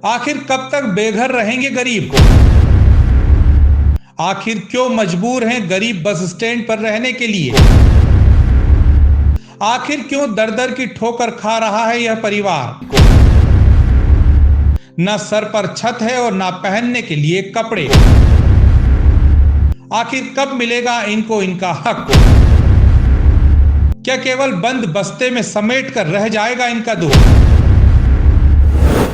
आखिर कब तक बेघर रहेंगे गरीब? आखिर क्यों मजबूर हैं गरीब बस स्टैंड पर रहने के लिए? आखिर क्यों दर दर की ठोकर खा रहा है यह परिवार? न सर पर छत है और न पहनने के लिए कपड़े। आखिर कब मिलेगा इनको इनका हक? क्या केवल बंद बस्ते में समेट कर रह जाएगा इनका दुख?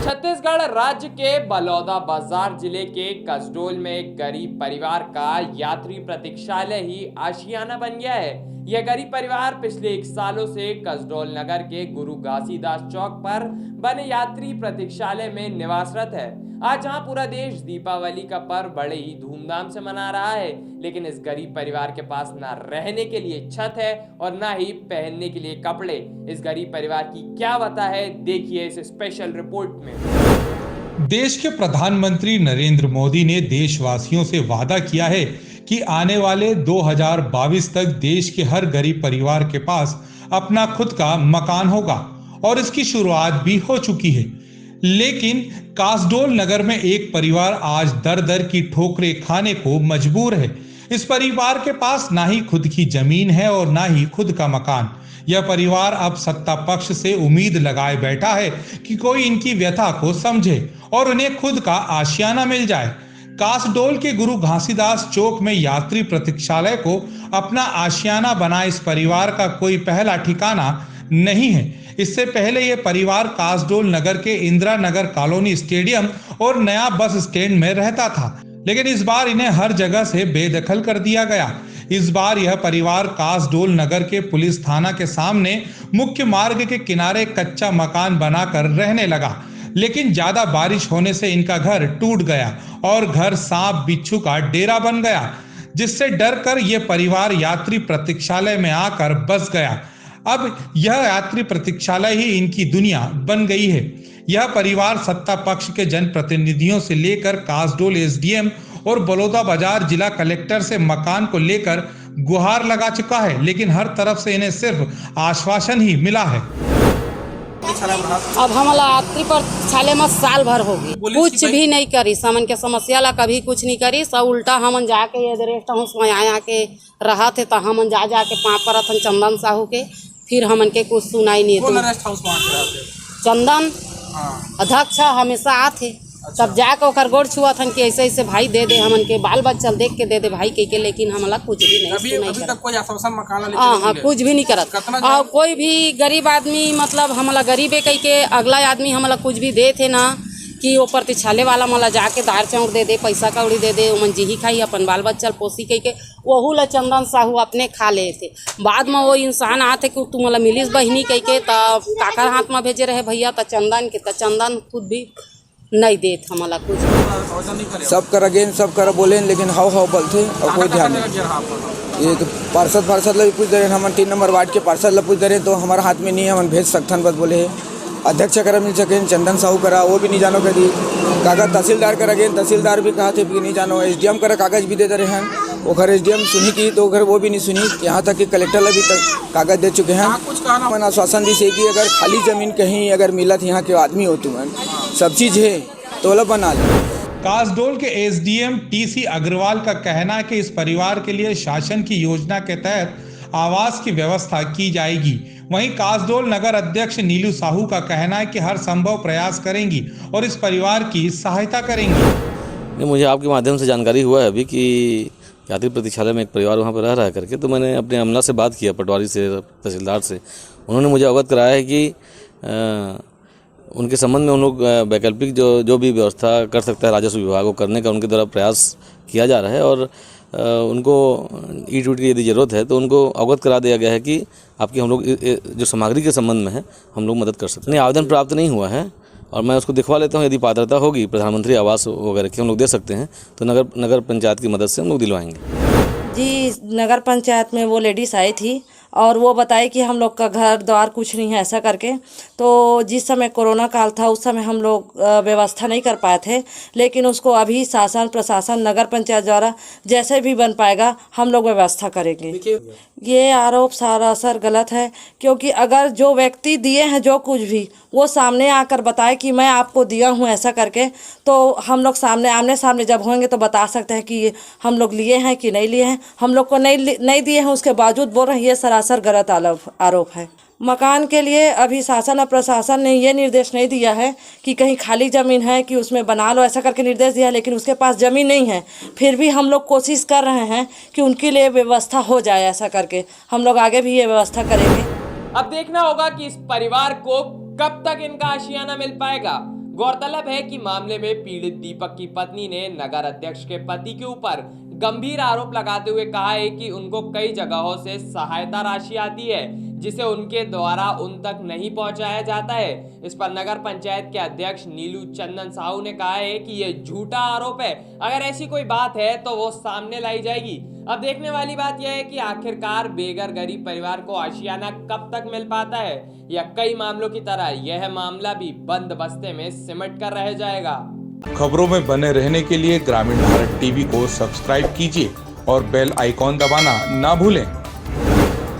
छत्तीसगढ़ राज्य के बलौदाबाजार जिले के कसडोल में एक गरीब परिवार का यात्री प्रतीक्षालय ही आशियाना बन गया है। यह गरीब परिवार पिछले 1 सालों से कसडोल नगर के गुरु घासीदास चौक पर बने यात्री प्रतीक्षालय में निवासरत है। आज जहां पूरा देश दीपावली का पर्व बड़े ही धूमधाम से मना रहा है, लेकिन इस गरीब परिवार के पास ना रहने के लिए छत है और ना ही पहनने के लिए कपड़े। इस गरीब परिवार की क्या बता है, देखिए इस स्पेशल रिपोर्ट में। देश के प्रधानमंत्री नरेंद्र मोदी ने देशवासियों से वादा किया है कि आने वाले 2022 तक देश के हर गरीब परिवार के पास अपना खुद का मकान होगा और इसकी शुरुआत भी हो चुकी है। लेकिन कासडोल नगर में एक परिवार आज दर दर की ठोकरें खाने को मजबूर है। इस परिवार के पास ना ही खुद की जमीन है और ना ही खुद का मकान। यह परिवार अब सत्ता पक्ष से उम्मीद लगाए बैठा है कि कोई इनकी व्यथा को समझे और उन्हें खुद का आशियाना मिल जाए। कासडोल के गुरु घासीदास चौक में यात्री प्रतीक्षालय को अपना आशियाना बना इस परिवार का कोई पहला ठिकाना नहीं है। इससे पहले यह परिवार कासडोल नगर के इंदिरा नगर कॉलोनी स्टेडियम और नया बस स्टैंड में रहता था, लेकिन इस बार इन्हें हर जगह से बेदखल कर दिया गया। इस बार यह परिवार कासडोल नगर के पुलिस थाना के सामने मुख्य मार्ग के किनारे कच्चा मकान बनाकर रहने लगा, लेकिन ज्यादा बारिश होने से इनका घर टूट गया और घर सांप बिच्छू का डेरा बन गया, जिससे डर कर यह परिवार यात्री प्रतीक्षालय में आकर बस गया। अब यह यात्री प्रतीक्षालय ही इनकी दुनिया बन गई है। यह परिवार सत्ता पक्ष के जनप्रतिनिधियों से लेकर कासडोल एसडीएम और बलौदाबाजार जिला कलेक्टर से मकान को लेकर गुहार लगा चुका है, लेकिन हर तरफ से इन्हें सिर्फ आश्वासन ही मिला है। अब हमारा यात्री प्रतीक्षालय में साल भर होगी, कुछ भी नहीं करी, समन के समस्या ला कभी कुछ नहीं करी। सब उल्टा हमन जाके रेस्ट हाउस में आया के रहा थे, तो हमन जा के पाँच परत चंदन साहू के, फिर हमन के कुछ सुनाई नहीं। चंदन अध्यक्ष हमेशा आते, तब जाके ओकर गोड़ छुआ थन कि ऐसे ऐसे भाई दे दे हमन के, बाल बच्चा देख के दे दे भाई के, लेकिन हमला कुछ भी नहीं कुछ भी नहीं करत। और कोई भी गरीब आदमी मतलब हमला गरीबे कह के अगला आदमी हमला कुछ भी दे थे ना कि वो प्रतीक्षालय वाला मला जाके दार चाउर दे दे, पैसा कौड़ी दे दे, मन जी ही खाई अपन बाल बच्चा पोसी कह के वहू ला चंदन साहू अपने खा ले थे। बाद में वो इंसान आते कि तू मला मिलिस बहनी कह के, तब काका हाथ में भेजे रहे भैया त चंदन के, त चंदन खुद भी नहीं देत हमारा कुछ। सब कर अगेन सब कर बोले, लेकिन हाउ बोलते और कोई ध्यान नहीं। ये तो पार्षद ला भी पूछ दे रहे, हम 3 नंबर वार्ड के पार्षद ला पूछ दे रहे, तो हमारा हाथ में नहीं है, हम भेज सकथन बस बोले। अध्यक्ष करा मिल सके, चंदन साहू करा वो भी नहीं जानो कभी, कागज तहसीलदार करा गए, तहसीलदार भी कहा थे कि नहीं जानो, एसडीएम करा कागज भी दे दे रहे हैं, वो घर एसडीएम सुनी की तो घर वो भी नहीं सुनी, यहाँ तक कि कलेक्टर ला भी तक कागज दे चुके हैं। मैंने आश्वासन दी से कि अगर खाली जमीन कहीं अगर मिलत यहाँ के आदमी हो तुम सब चीज है तो ला बना ले। कासडोल के एसडीएम टीसी अग्रवाल का कहना है कि इस परिवार के लिए शासन की योजना के तहत आवास की व्यवस्था की जाएगी। वहीं कासडोल नगर अध्यक्ष नीलू साहू का कहना है कि हर संभव प्रयास करेंगी और इस परिवार की सहायता करेंगी। मुझे आपके माध्यम से जानकारी हुआ है अभी कि यात्री प्रतीक्षालय में एक परिवार वहाँ पर रह रहा है करके, तो मैंने अपने अमला से बात किया, पटवारी से, तहसीलदार से। उन्होंने मुझे अवगत कराया है कि उनके संबंध में उन लोग वैकल्पिक जो भी व्यवस्था कर सकता है राजस्व विभाग को करने का उनके द्वारा प्रयास किया जा रहा है, और उनको ईट वीट की यदि ज़रूरत है तो उनको अवगत करा दिया गया है कि आपकी हम लोग जो सामग्री के संबंध में है हम लोग मदद कर सकते हैं। नहीं, आवेदन प्राप्त नहीं हुआ है और मैं उसको दिखवा लेता हूँ, यदि पात्रता होगी प्रधानमंत्री आवास वगैरह की हम लोग दे सकते हैं तो नगर पंचायत की मदद से हम लोग दिलवाएंगे। जी, नगर पंचायत में वो लेडीज़ आई थी और वो बताए कि हम लोग का घर द्वार कुछ नहीं है ऐसा करके। तो जिस समय कोरोना काल था उस समय हम लोग व्यवस्था नहीं कर पाए थे, लेकिन उसको अभी शासन प्रशासन नगर पंचायत द्वारा जैसे भी बन पाएगा हम लोग व्यवस्था करेंगे। ये आरोप सरासर गलत है, क्योंकि अगर जो व्यक्ति दिए हैं जो कुछ भी वो सामने आकर बताए कि मैं आपको दिया हूँ ऐसा करके, तो हम लोग आमने सामने जब होंगे तो बता सकते हैं कि हम लोग लिए हैं कि नहीं लिए हैं। हम लोग को नहीं दिए हैं उसके बावजूद बोल रहे हैं, ये सरासर गलत आरोप है। मकान के लिए अभी शासन और प्रशासन ने ये निर्देश नहीं दिया है कि कहीं खाली ज़मीन है कि उसमें बना लो ऐसा करके निर्देश दिया है, लेकिन उसके पास ज़मीन नहीं है। फिर भी हम लोग कोशिश कर रहे हैं कि उनके लिए व्यवस्था हो जाए ऐसा करके। हम लोग आगे भी ये व्यवस्था करेंगे। अब देखना होगा कि इस परिवार को कब तक इनका आशियाना मिल पाएगा। गौरतलब है कि मामले में पीड़ित दीपक की पत्नी ने नगर अध्यक्ष के पति के ऊपर गंभीर आरोप लगाते हुए कहा है कि उनको कई जगहों से सहायता राशि आती है जिसे उनके द्वारा उन तक नहीं पहुंचाया जाता है। इस पर नगर पंचायत के अध्यक्ष नीलू चंदन साहू ने कहा है कि ये झूठा आरोप है, अगर ऐसी कोई बात है तो वो सामने लाई जाएगी। अब देखने वाली बात यह है कि आखिरकार बेघर गरीब परिवार को आशियाना कब तक मिल पाता है, या कई मामलों की तरह यह मामला भी बंद बस्ते में सिमट कर रह जाएगा। खबरों में बने रहने के लिए ग्रामीण भारत टीवी को सब्सक्राइब कीजिए और बेल आइकॉन दबाना ना भूलें।